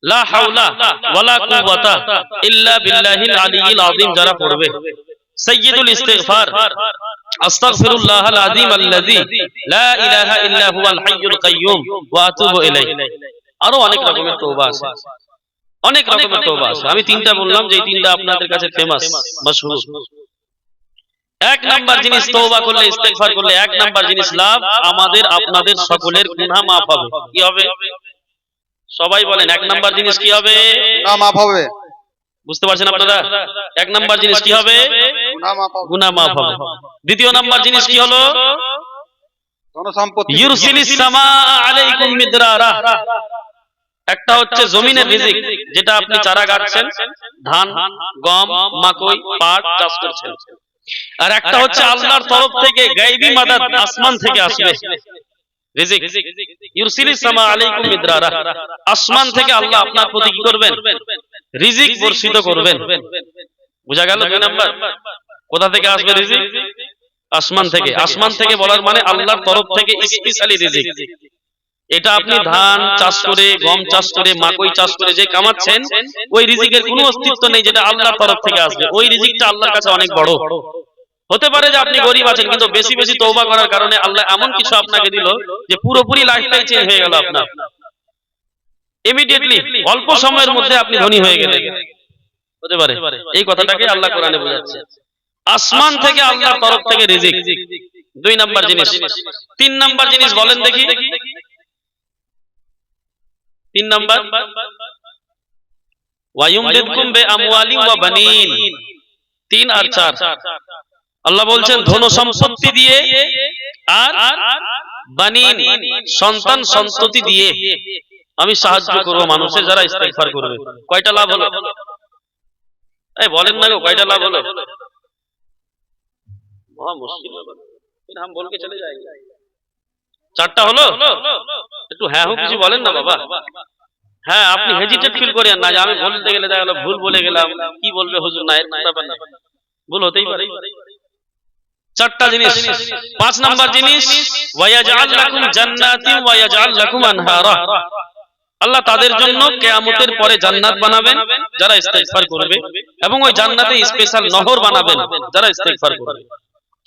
লা হাওলা ওয়ালা কুওয়াতা ইল্লা বিল্লাহিল আলিয়্যিল আযীম যারা পড়বে, সাইয়্যিদুল ইস্তিগফার আস্তাগফিরুল্লাহাল আযীম আল্লাযী লা ইলাহা ইল্লা হুয়াল হাইয়্যুল কাইয়্যুম ওয়া আতুবু ইলাইহি। আরো অনেক রকমের তওবা আছে, অনেক রকমের তওবা আছে। আমি 3টা বললাম যে এই 3টা আপনাদের কাছে ফেমাস, মাশহুর। 1 নাম্বার জিনিস তওবা করলে, ইস্তেগফার করলে 1 নাম্বার জিনিস লাভ, আমাদের আপনাদের সকলের গুনাহ মাফ হবে। কি হবে? সবাই বলেন এক নাম্বার জিনিস কি হবে? গুনাহ মাফ হবে। বুঝতে পারছেন আপনারা? এক নাম্বার জিনিস কি হবে? গুনাহ মাফ হবে। গুনাহ মাফ হবে। দ্বিতীয় নাম্বার জিনিস কি হলো? ধনসম্পত্তি ইউরসিলিস সামাআ আলাইকুম মিদরারা। একটা হচ্ছে জমিনের রিজিক, যেটা আপনি চারা গাড়ছেন, ধান, গম, মাকই, পাট চাষ করছেন। আর একটা হচ্ছে আল্লাহর তরফ থেকে গায়বী মাদাদ, আসমান থেকে আসবে রিজিক। ইউরসিলিস সামাআ আলাইকুম মিদরারা। আসমান থেকে আল্লাহ আপনার প্রতি কি করবেন? রিজিক বর্ষিত করবেন। বুঝা গেল দুই নাম্বার? কোথা থেকে আসবে রিজিক? আসমান থেকে। আসমান থেকে বলার মানে আল্লাহর তরফ থেকে স্পেশালি রিজিক। এটা আপনি ধান চাষ করে, গম চাষ করে, মাকই চাষ করে যে কামাচ্ছেন, ওই রিজিকের কোনো অস্তিত্ব নেই যেটা আল্লাহর তরফ থেকে আসবে। ওই রিজিকটা আল্লাহর কাছে অনেক বড়। হতে পারে যে আপনি গরিব আছেন, কিন্তু বেশি বেশি তওবা করার কারণে আল্লাহ এমন কিছু আপনাকে দিল যে পুরোপুরি লাইফটাই চেঞ্জ হয়ে গেল আপনার। ইমিডিয়েটলি অল্প সময়ের মধ্যে আপনি ধনী হয়ে গেলেন। হতে পারে। এই কথাটাকে আল্লাহ কোরআনে বোঝাচ্ছে। আসমান থেকে আল্লাহর তরফ থেকে রিজিক, দুই নাম্বার জিনিস। তিন নাম্বার জিনিস বলেন দেখি। তিন নাম্বার, ওয়ায়ুমদিদকুম বিআমওয়ালি ওয়া বানিন। 3 আর 4 আল্লাহ বলছেন ধন সম্পত্তি দিয়ে আর বানিন সন্তান সন্ততি দিয়ে আমি সাহায্য করব মানুষের যারা ইস্তেগফার করবে। কয়টা লাভ হলো? এই বলেন না গো, কয়টা লাভ হলো? बहुत मुश्किल है, फिर हम बोल के चले जाएंगे। 4টা হলো? একটু হ্যাঁ হো কিছু বলেন না বাবা। হ্যাঁ, আপনি হেজিটেট ফিল করেন না যে আমি বলতে গেলে দেখা গেল ভুল বলে গেলাম, কি বলবে হুজুর, না এরকম ব্যাপার না, ভুল হতেই পারে। 4টা জিনিস। 5 নাম্বার জিনিস, ওয়ায়াজআল লাকুম জান্নাতিন ওয়ায়াজআল লাকুম আনহারা। আল্লাহ তাদের জন্য কিয়ামতের পরে জান্নাত বানাবেন যারা ইস্তেগফার করবে, এবং ওই জান্নাতে স্পেশাল নহর বানাবেন যারা ইস্তেগফার করবে।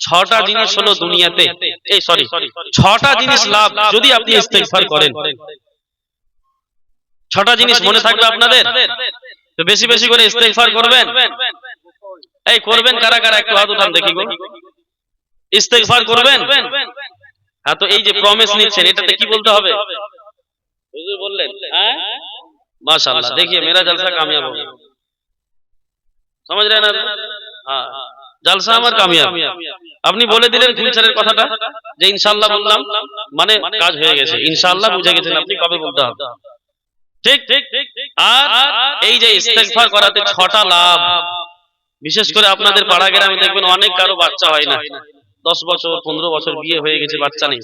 6টা জিনিস হলো দুনিয়াতে, এই সরি 6টা জিনিস লাভ যদি আপনি ইস্তেগফার করেন। 6টা জিনিস মনে থাকবে আপনাদের, তো বেশি বেশি করে ইস্তেগফার করবেন। এই করবেন কারা কারা, একটু হাত উঠান দেখি গো। ইস্তেগফার করবেন? হ্যাঁ, তো এই যে প্রমিস নিচ্ছেন, এটাতে কি বলতে হবে? হুজুর বললেন, হ্যাঁ মাশাআল্লাহ, देखिए मेरा जलसा कामयाब हो गया, समझ रहे हैं ना? हाँ, জলসা আমার কামিয়াব। আপনি বলে দিলেন ফিউচারের কথাটা, যে ইনশাআল্লাহ বললাম মানে কাজ হয়ে গেছে। ইনশাআল্লাহ বুঝে গেছেন আপনি কবে বলতে হবে। ঠিক। আর এই যে ইস্তেগফার করাতে 6টা লাভ, বিশেষ করে আপনাদের পাড়া গ্রামে দেখবেন অনেক কারো বাচ্চা হয় না, 10 বছর 15 বছর বিয়ে হয়ে গেছে, বাচ্চা নেই,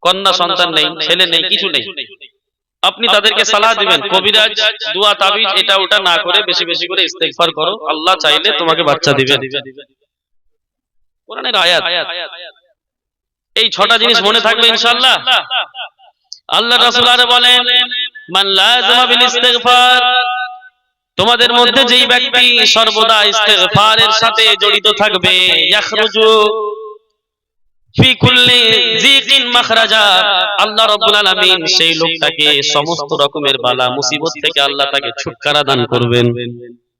কন্যা সন্তান নেই, ছেলে নেই, কিছু নেই। আপনি তাদেরকে সালাহ দিবেন, কবিরাজ, দোয়া, তাবিজ এটা ওটা না করে বেশি বেশি করে ইস্তেগফার করো, আল্লাহ চাইলে তোমাকে বাচ্চা দিবেন। কোরআনের আয়াত। এই 6টা জিনিস মনে থাকবে ইনশাআল্লাহ। আল্লাহ রাসূল আর বলেন, মান লাযামা বিল ইস্তিগফার, তোমাদের মধ্যে যেই ব্যক্তি সর্বদা ইস্তিগফারের সাথে জড়িত থাকবে, ইয়াখরুজু ফি কুল্লি যিকিন মাখরাজা, আল্লাহ রাব্বুল আলামিন সেই লোকটাকে সমস্ত রকমের বালা মুসিবত থেকে আল্লাহ তাকে ছুটকারা দান করবেন।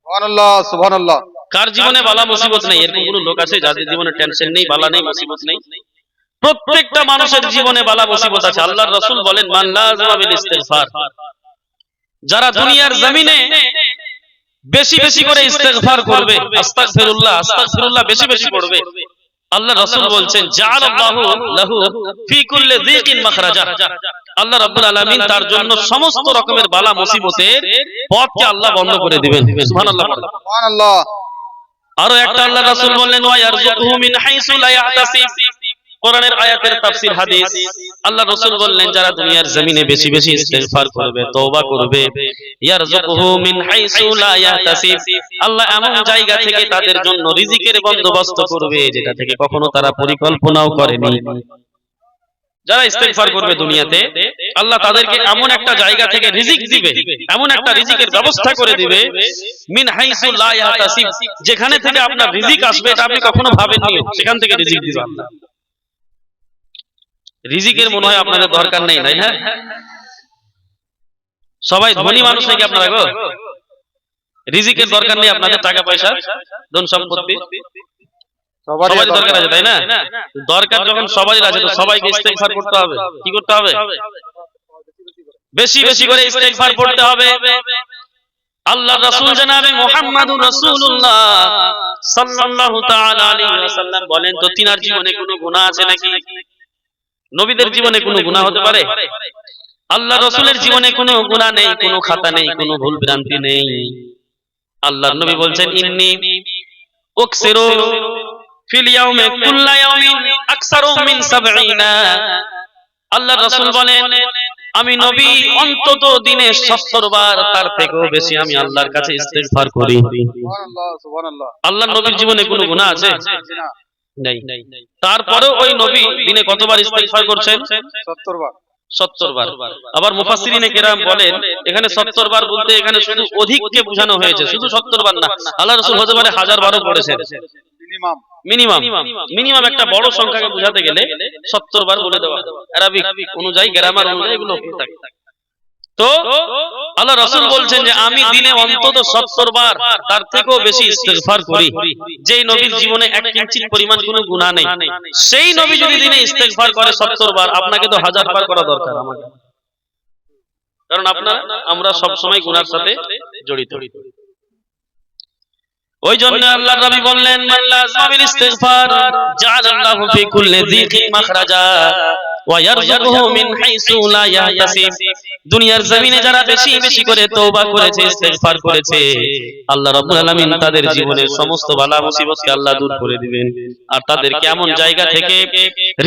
সুবহানাল্লাহ, সুবহানাল্লাহ। কার জীবনে বালা মুসিবত নেই? এরকম কোন লোক আছে যাদের জীবনে টেনশন নেই, বালা নেই, মুসিবত নেই? প্রত্যেকটা মানুষের জীবনে বালা মুসিবত আছে। আল্লাহর রাসূল বলেন, মান লাযামা বিল ইস্তিগফার, যারা দুনিয়ার জমিনে বেশি বেশি করে ইস্তেগফার করবে, আস্তাগফিরুল্লাহ আস্তাগফিরুল্লাহ বেশি বেশি পড়বে, আল্লাহ রাসূল বলছেন জাআলাল্লাহু লাহু ফি কুল্লি যিকিন মাখরাজা, আল্লাহ রাব্বুল আলামিন তার জন্য সমস্ত রকমের বালা মুসিবতের পথকে আল্লাহ বন্ধ করে দিবেন। সুবহানাল্লাহ, সুবহানাল্লাহ। আরো একটা আল্লাহ রাসূল বললেন, ওয়া ইয়ারযুকুহু মিন হাইসু লা ইয়াহতাসিব। কোরআনের আয়াতের তাফসীর হাদিস, আল্লাহ রাসূল বললেন যারা দুনিয়ার জমিনে বেশি বেশি ইস্তিগফার করবে, তওবা করবে, ইয়ারযুকুহু মিন হাইসু লা ইয়াহতাসিব, আল্লাহ এমন জায়গা থেকে তাদের জন্য রিজিকের বন্দোবস্ত করবে যেটা থেকে কখনো তারা পরিকল্পনাও করেনি। যারা ইস্তিগফার করবে দুনিয়াতে, আল্লাহ তাদেরকে এমন একটা জায়গা থেকে রিজিক দিবে, এমন একটা রিজিকের ব্যবস্থা করে দিবে, মিন হাইসু লা ইয়াহতাসিব, যেখানে থেকে আপনার রিজিক আসবে এটা আপনি কখনো ভাবেননি, সেখান থেকে রিজিক দিবে আল্লাহ। রিজিকের মনে হয় আপনাদের দরকার নেই, তাই না? সবাই ধনী মানুষ নাকি আপনারা গো? রিজিকের দরকার নেই আপনাদের, টাকা পয়সা ধন সম্পত্তি সবারই দরকার আছে, তাই না? দরকার যখন সবারই আছে, তো সবাইকে ইস্তেগফার করতে হবে। কি করতে হবে? বেশি বেশি করে ইস্তেগফার পড়তে হবে। আল্লাহ রাসূল জনাবে মুহাম্মদুর রাসূলুল্লাহ সাল্লাল্লাহু তাআলা আলাইহি ওয়াসাল্লাম বলেন, তো তিনার জীবনে কোনো গুনাহ আছে নাকি? নবীদের জীবনে কোনো গুনাহ হতে পারে? আল্লাহ রাসূলের জীবনে কোনো গুনাহ নেই, কোনো খাতা নেই, কোনো ভুল ভ্রান্তি নেই। আল্লাহর নবী বলছেন, ইন্নী উকসিরু ফিল ইয়াউমি কুল্লা ইয়াউমিন আকসারু মিন 70। আল্লাহর রাসূল বলেন, আমি নবী অন্তত দিনে 70 বার, তার থেকেও বেশি আমি আল্লাহর কাছে ইস্তেগফার করি। সুবহানাল্লাহ, সুবহানাল্লাহ। আল্লাহর নবীর জীবনে কোনো গুনাহ আছে? নেই। তারপরেও ওই নবী দিনে কতবার ইস্তেগফার করছেন? 70 বার। 70 বার। আবার মুফাসসিরিনে কেরাম বলেন, এখানে 70 বার বলতে এখানে শুধু অধিককে বোঝানো হয়েছে, শুধু 70 বার না। আল্লাহ রাসূল হতে পারে 1000 বারও পড়েছেন। মিনিমাম একটা বড় সংখ্যাকে বোঝাতে গেলে 70 বার বলে দেওয়া। আরবিক অনুযায়ী, গ্রামার অনুযায়ী এগুলো হয়ে থাকে। তো আল্লাহ রাসূল বলছেন যে আমি দিনে অন্তত 70 বার, তার থেকেও বেশি ইস্তেগফার করি। যেই নবীর জীবনে এক কিঞ্চিত পরিমাণ কোনো গুনাহ নেই, সেই নবী যদি দিনে ইস্তেগফার করে 70 বার, আপনাকে তো 1000 বার করা দরকার আমাকে। কারণ আমরা সব সময় গুনার সাথে জড়িত। ওই জন্য আল্লাহর নবী বললেন, মান লাযিমা বিল ইস্তিগফার জাআলাল্লাহু ফি কুল্লি যিকিন মাখরাজা ওয়া ইয়ারযুকুহু মিন হাইসু লা ইয়াহতাসিব। দুনিয়ার জমিনে যারা বেশি বেশি করে তওবা করেছে, ইস্তিগফার করেছে, আল্লাহ রাব্বুল আলামিন তাদের জীবনের সমস্ত বালা মুসিবতকে আল্লাহ দূর করে দিবেন। আর তাদেরকে এমন জায়গা থেকে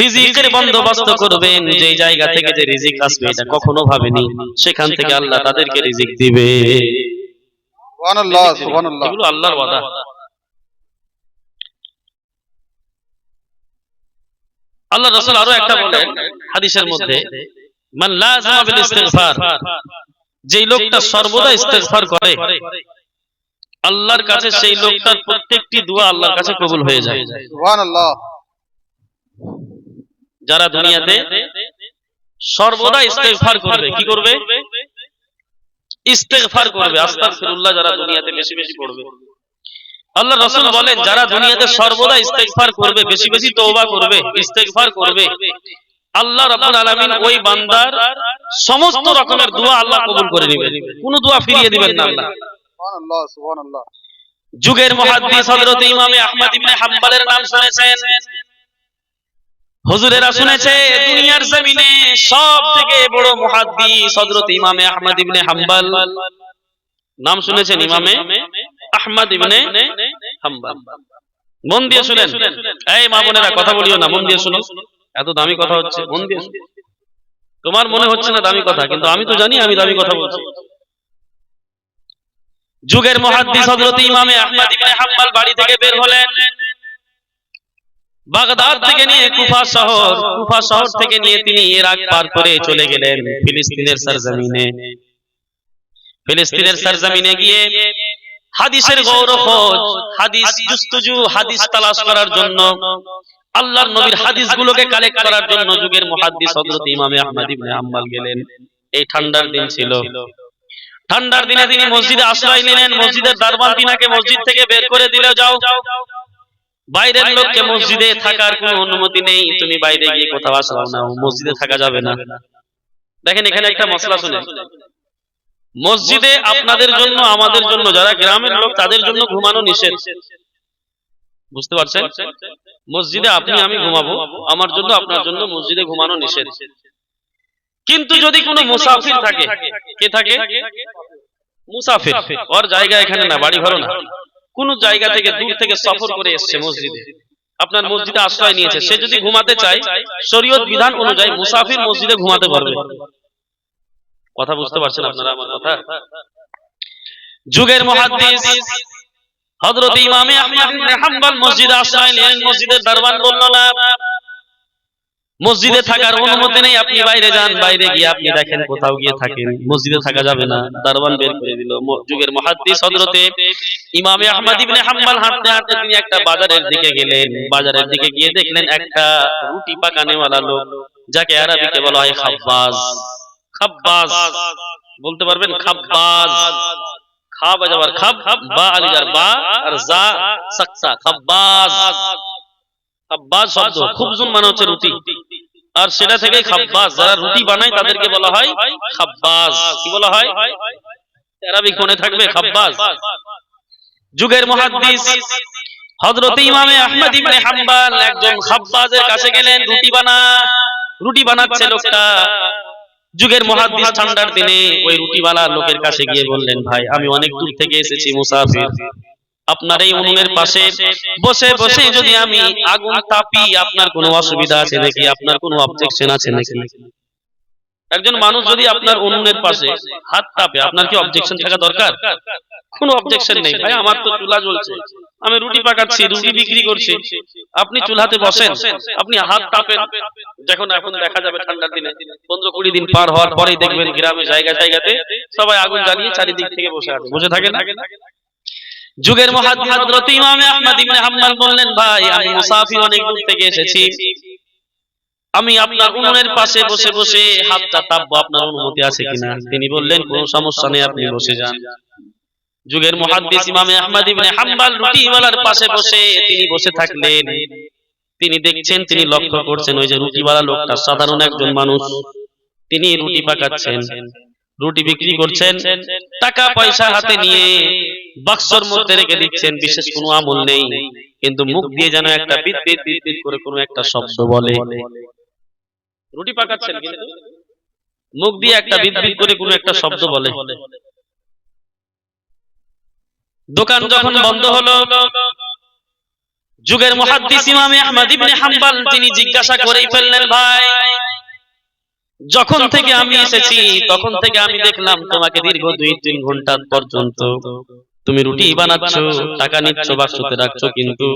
রিজিকের বন্দোবস্ত করবেন, যেই জায়গা থেকে যে রিজিক আসবে এটা কখনো ভাবেনি, সেখান থেকে আল্লাহ তাদেরকে রিজিক দিবে। সুবহানাল্লাহ, সুবহানাল্লাহ। এগুলো আল্লাহর ওয়াদা। আল্লাহ রাসূল আরো একটা বলেন হাদিসের মধ্যে, মান লাযিমা বিল ইস্তিগফার, যেই লোকটা সর্বদা ইস্তিগফার করে, আল্লাহর কাছে সেই লোকটার প্রত্যেকটি দোয়া আল্লাহর কাছে কবুল হয়ে যায়। সুবহানাল্লাহ। যারা দুনিয়াতে সর্বদা ইস্তিগফার করবে, কি করবে? ইস্তিগফার করবে, আস্তাগফিরুল্লাহ, যারা দুনিয়াতে বেশি বেশি পড়বে। আল্লাহ রাসূল বলেন, যারা দুনিয়াতে সর্বদা ইস্তিগফার করবে, বেশি বেশি তওবা করবে, ইস্তিগফার করবে, আল্লাহ রাব্বুল আলামিন ওই বান্দার সমস্ত রকমের দোয়া আল্লাহ কবুল করে নেবেন। কোনো দোয়া ফিরিয়ে দিবেন না আল্লাহ। সুবহানাল্লাহ, সুবহানাল্লাহ। যুগের মুহাদ্দিস হযরত ইমাম আহমদ ইবনে হাম্বলের নাম শুনেছেন? হুজুরেরা শুনেছে দুনিয়ার জমিনে সবথেকে বড় মুহাদ্দিস হযরত ইমাম আহমদ ইবনে হাম্বল। নাম শুনেছেন ইমামে আহমদ ইবনে হাম্বল? মন দিয়ে শুনেন। এই মা বোনেরা, কথা বলিও না, মন দিয়ে শুনো। এত দামি কথা হচ্ছে, মন দিয়ে শুনো। তোমার মনে হচ্ছে না দামি কথা, কিন্তু আমি তো জানি আমি দামি কথা বলছি। যুগের মুহাদ্দিস হযরত ইমামে আহমদ ইবনে হাম্বল বাড়ি থেকে বের হলেন, বাগদাদ থেকে নিয়ে কুফা শহর থেকে নিয়ে তিনি ইরাক পার করে চলে গেলেন ফিলিস্তিনের সরজমিনে। ফিলিস্তিনের সরজমিনে গিয়ে হাদিসের গৌরব, হাদিস জুস্তজু, হাদিস তালাশ করার জন্য, আল্লাহর নবীর হাদিসগুলোকে কালেক্ট করার জন্য যুগের মুহাদ্দিস হযরত ইমাম আহমদ ইবনে হাম্বল গেলেন। এই ঠান্ডার দিন ছিল। ঠান্ডার দিনে তিনি মসজিদে আশ্রয় নিলেন। মসজিদের দারওয়ান তিনাকে মসজিদ থেকে বের করে দিল, যাও, বাইরের লোককে মসজিদে থাকার কোনো অনুমতি নেই, তুমি বাইরে গিয়ে কোথাও আশ্রয় নাও, মসজিদে থাকা যাবে না। দেখেন এখানে একটা মসলা শুনেন, মসজিদে আপনাদের জন্য, আমাদের জন্য, যারা গ্রামের লোক তাদের জন্য ঘুমানো নিষেধ। বুঝতে পারছেন? মসজিদে আপনি আমি ঘুমাবো, আমার জন্য আপনার জন্য মসজিদে ঘুমানো নিষেধ। কিন্তু যদি কোনো মুসাফির থাকে, কে থাকে? মুসাফির, ওর জায়গা এখানে না, বাড়ি ঘর না, কোন জায়গা থেকে দূর থেকে সফর করে এসেছে মসজিদে, আপনার মসজিদে আশ্রয় নিয়েছে, সে যদি ঘুমাতে চায় শরীয়ত বিধান অনুযায়ী মুসাফির মসজিদে ঘুমাতে পারবে। কথা বুঝতে পারছেন আপনারা আমার কথা? যুগের মুহাদ্দিস হযরত ইমাম আহমদ ইবনে হাম্বল মসজিদে আশ্রয় নিলেন। মসজিদের দারওয়ান বলল, না, মসজিদে থাকার অনুমতি নেই, আপনি বাইরে যান, বাইরে গিয়ে আপনি দেখেন কোথাও গিয়ে থাকেন, মসজিদে থাকা যাবে না। দারওয়ান বের করে দিল। যুগের মুহাদ্দিস হযরত ইমাম আহমদ ইবনে হাম্বল হাঁটতে হাঁটতে তিনি একটা বাজারের দিকে গেলেন। বাজারের দিকে গিয়ে দেখলেন একটা রুটি পাকানেওয়ালা লোক, যাকে আরবিতে বলা হয় খাব্বাজ। খাব্বাজ বলতে পারবেন? খাব্বাজ, খা বাজাবার খাব, বা আলিজার বা, আর জা সাকসা, খাব্বাজ। খাব্বাজ শব্দ খুবজুন মানে হচ্ছে রুটি। আর সেটা থেকে খাব্বাস, যারা রুটি বানায় তাদেরকে বলা হয় খাব্বাস। কি বলা হয়? আরবি কোণে থাকবে খাব্বাস। যুগের মুহাদ্দিস হযরত ইমামে আহমদ ইবনে হাম্বল একজন খাব্বাসের কাছে গেলেন, রুটি বানাচ্ছে লোকটা। যুগের মুহাদ্দিস ঠান্ডার দিনে ওই রুটিওয়ালা লোকের কাছে গিয়ে বললেন, ভাই আমি অনেক দূর থেকে এসেছি মুসাফির, আপনার এই উনুনের পাশে বসে বসে যদি আমি আগুন তাপি আপনার কোনো অসুবিধা আছে নাকি, আপনার কোনো অবজেকশন আছে নাকি? একজন মানুষ যদি আপনার উনুনের পাশে হাত তাপে, আপনার কি অবজেকশন থাকা দরকার? কোনো অবজেকশন নেই ভাই, আমার তো চুলা জ্বলছে, আমি রুটি পাকাচ্ছি, রুটি বিক্রি করছি, আপনি চুলাতে বসেন, আপনি হাত তাপেন। যখন এখন দেখা যাবে ঠান্ডার দিনে 15-20 দিন পার হওয়ার পরেই দেখবেন গ্রামে জায়গাতে সবাই আগুন জ্বালিয়ে চারিদিক থেকে বসে আছে, বসে থাকেন। যুগের মুহাদ্দিস হযরত ইমাম আহমদ ইবনে হাম্বল বললেন, ভাই আমি মুসাফির, অনেক দূর থেকে এসেছি, আমি আপনার উনুনের পাশে বসে বসে হাতটা তাপবো, আপনার অনুমতি আছে কিনা? তিনি বললেন, কোনো সমস্যা নেই, আপনি বসে যান। যুগের মুহাদ্দিস ইমাম আহমদ ইবনে হাম্বল রুটিওয়ালার পাশে বসে তিনি বসে থাকলেন। তিনি দেখছেন, তিনি লক্ষ্য করছেন ওই যে রুটিওয়ালা লোকটা সাধারণ একজন মানুষ, তিনি রুটি পাকাচ্ছেন, রুটি বিক্রি করছেন, টাকা পয়সা হাতে নিয়ে বাক্সর মধ্যে রেখে দিচ্ছেন, বিশেষ কোনো আমল নেই, কিন্তু মুখ দিয়ে যেন একটা বিদ করে কোনো একটা শব্দ বলে। রুটি পাকাচ্ছেন কিন্তু মুখ দিয়ে একটা বিদ করে কোনো একটা শব্দ বলে। দোকান যখন বন্ধ হলো, যুগের মুহাদ্দিস ইমাম আহমদ ইবনে হাম্বল তিনি জিজ্ঞাসা করেই ফেললেন, ভাই যখন থেকে আমি এসেছি তখন থেকে আমি দেখলাম তোমাকে দীর্ঘ 2-3 ঘন্টা পর্যন্ত তুমি রুটি বানাচ্ছ, টাকা নিচ্ছ, বাক্সতে রাখছো, কিন্তু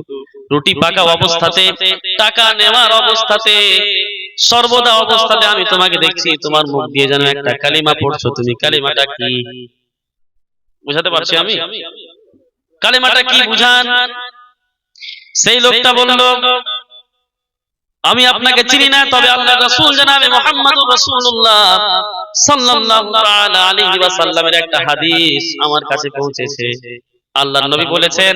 রুটি পাকা অবস্থাতে, টাকা নেওয়ার অবস্থাতে, সর্বদা অবস্থাতে আমি তোমাকে দেখছি তোমার মুখ দিয়ে যেন একটা কালিমা পড়ছো, তুমি কালিমাটা কি? বুঝাতে পারছি আমি? কালিমাটা কি বুঝান? সেই লোকটা বলল, আমি আপনাকে চিনি না, তবে আল্লাহর রাসূল জনাবে মুহাম্মদুর রাসূলুল্লাহ সাল্লাল্লাহু তাআলা আলাইহি ওয়াসাল্লামের একটা হাদিস আমার কাছে পৌঁছেছে। আল্লাহর নবী বলেছেন,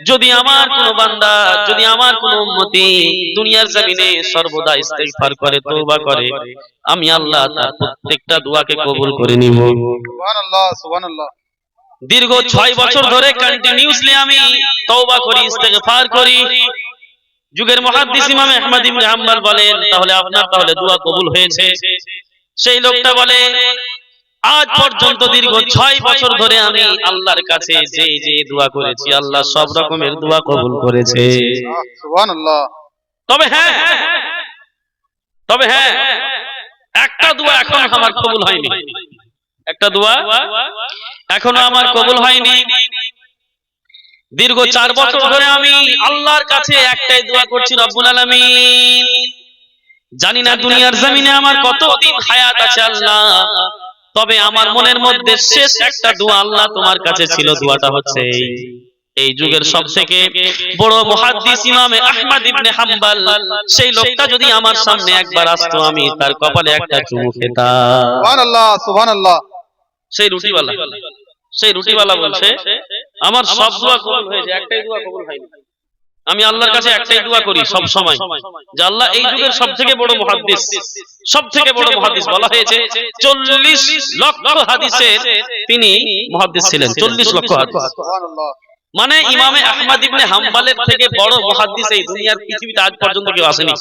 যদি আমার কোনো বান্দা, যদি আমার কোনো উম্মতি দুনিয়ার জমিনে সর্বদা ইস্তিগফার করে, তওবা করে, আমি আল্লাহ তার প্রত্যেকটা দোয়াকে কবুল করে নিব। সুবহানাল্লাহ, সুবহানাল্লাহ। দীর্ঘ 6 বছর ধরে কন্টিনিউয়াসলি আমি তওবা করি, ইস্তিগফার করি। যুগের মুহাদ্দিস ইমাম আহমদ ইবনে হাম্বল বলেন, তাহলে আপনার দোয়া কবুল হয়েছে? সেই লোকটা বলে, আজ পর্যন্ত দীর্ঘ 6 বছর ধরে আমি আল্লাহর কাছে যে দোয়া করেছি, আল্লাহ সব রকমের দোয়া কবুল করেছে। সুবহানাল্লাহ। তবে হ্যাঁ, একটা দোয়া এখন আমার কবুল হয়নি, একটা দোয়া এখনো আমার কবুল হয়নি। দীর্ঘ 4 বছর ধরে আমি আল্লাহর কাছে একটাই দোয়া করছি, রব্বুল আলামিন, জানি না দুনিয়ার জমিনে আমার কতদিন হায়াত আছে আল্লাহ, তবে আমার মনের মধ্যে শেষ একটা দোয়া আল্লাহ তোমার কাছে ছিল, দোয়াটা হচ্ছে এই যুগের সবথেকে বড় মুহাদ্দিস ইমাম আহমদ ইবনে হাম্বল, সেই লোকটা যদি আমার সামনে একবার আসতো, আমি তার কপালে একটা চুমু খেতাম। সুবহানাল্লাহ, সুবহানাল্লাহ। সেই রুটিওয়ালা বলছে, আমার সব দোয়া কবুল হয়েছে, একটাই দোয়া কবুল হয়নি। আমি আল্লাহর কাছে একটাই দোয়া করি সব সময়, যে আল্লাহ এই যুগের সবথেকে বড় মুহাদ্দিস, সবথেকে বড় মুহাদ্দিস বলা হয়েছে 40 লক্ষ হাদিসের তিনি মুহাদ্দিস ছিলেন, 40 লক্ষ হাদিস। সুবহানাল্লাহ। মানে ইমামে আহমদ ইবনে হাম্বলের থেকে বড় মুহাদ্দিস এই দুনিয়ার পৃথিবীতে আজ পর্যন্ত কেউ আসেনি।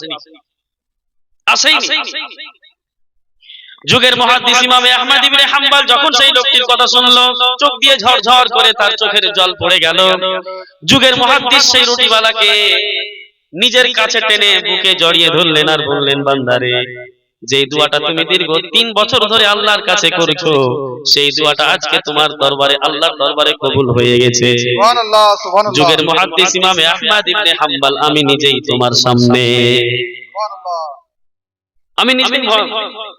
যুগের মুহাদ্দিস ইমাম আহমদ ইবনে হাম্বল যখন সেই লোকটির কথা শুনলো, চোখ দিয়ে ঝরঝর করে তার চোখের জল পড়ে গেল। যুগের মুহাদ্দিস সেই রুটিওয়ালাকে নিজের কাছে টেনে বুকে জড়িয়ে ধরলেন আর বললেন, বান্দারে, যে দোয়াটা তুমি দীর্ঘ 3 বছর ধরে আল্লাহর কাছে করেছো, সেই দোয়াটা আজকে তোমার দরবারে, আল্লাহর দরবারে কবুল হয়ে গেছে। সুবহানাল্লাহ, সুবহানাল্লাহ। যুগের মুহাদ্দিস ইমাম আহমদ ইবনে হাম্বল, আমি নিজেই তোমার সামনে, সুবহানাল্লাহ। আমি নিজেই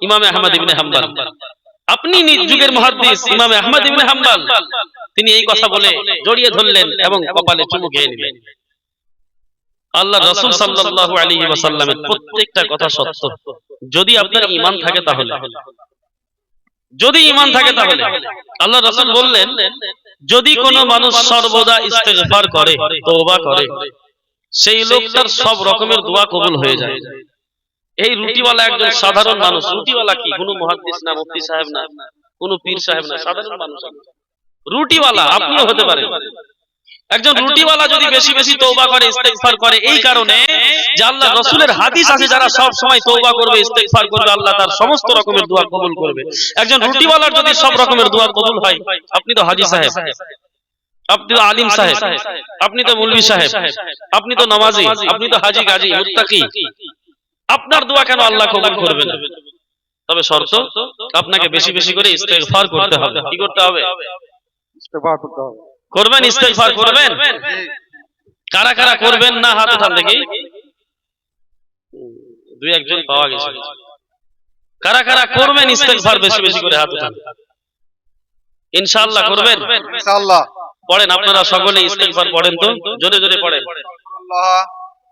ইমাম আহমদ ইবনে হাম্বল, আপনি যুগের মুহাদ্দিস ইমাম আহমদ ইবনে হাম্বল, তিনি এই কথা বলে জড়িয়ে ধরলেন এবং কপালে চুমু খেয়ে নিলেন। আল্লাহ রাসূল সাল্লাল্লাহু আলাইহি ওয়াসাল্লামের প্রত্যেকটা কথা সত্য, যদি আপনার ঈমান থাকে তাহলে, যদি ঈমান থাকে তাহলে। আল্লাহ রাসূল বললেন, যদি কোনো মানুষ সর্বদা ইস্তিগফার করে, তওবা করে, সেই লোকটার সব রকমের দোয়া কবুল হয়ে যায়। এই রুটিওয়ালা একজন সাধারণ মানুষ। রুটিওয়ালা কি কোনো মুহাদ্দিস না, মুফতি সাহেব না, কোনো পীর সাহেব না, সাধারণ মানুষ। রুটিওয়ালা আপনিও হতে পারেন। একজন রুটিওয়ালা যদি বেশি বেশি তওবা করে, ইস্তেগফার করে, এই কারণে যে আল্লাহ রাসূলের হাদিস আছে, যারা সব সময় তওবা করবে, ইস্তেগফার করবে, আল্লাহ তার সমস্ত রকমের দোয়া কবুল করবে। একজন রুটিওয়ালার যদি সব রকমের দোয়া কবুল হয়, আপনি তো হাজী সাহেব, আপনি তো আলিম সাহেব, আপনি তো মুলবি সাহেব, আপনি তো নামাজি, আপনি তো হাজী গাজী মুত্তাকি, আপনার দোয়া কেন আল্লাহ কবুল করবে না? তবে শর্ত, আপনাকে বেশি বেশি করে ইস্তেগফার করতে হবে। কি করতে হবে? ইস্তেগফার করতে হবে। করবেন, ইস্তেগফার করবেন? কারা কারা করবেন না হাত উঠান দেখি। দুই একজন পাওয়া গেছে। কারা কারা করবেন ইস্তেগফার বেশি বেশি করে হাত উঠান। ইনশাআল্লাহ করবেন। ইনশাআল্লাহ। পড়েন আপনারা সকলে ইস্তেগফার পড়েন তো, জোরে জোরে পড়েন। আল্লাহ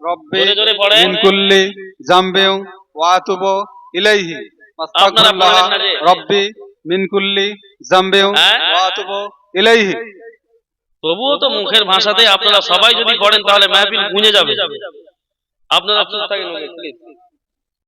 রব্বি জোরে জোরে পড়েন। মিন কুল্লি জামবিন ওয়া আতুবু ইলাইহি। আপনারা পড়েন না যে? রব্বি মিন কুল্লি জামবিন হ্যাঁ? ওয়া আতুবু ইলাইহি। তবুও তো মুখের ভাষাতে আপনারা সবাই যদি পড়েন তাহলে মাহফিল গুঁজে যাবে। আপনারা চুপ থাকেন প্লিজ।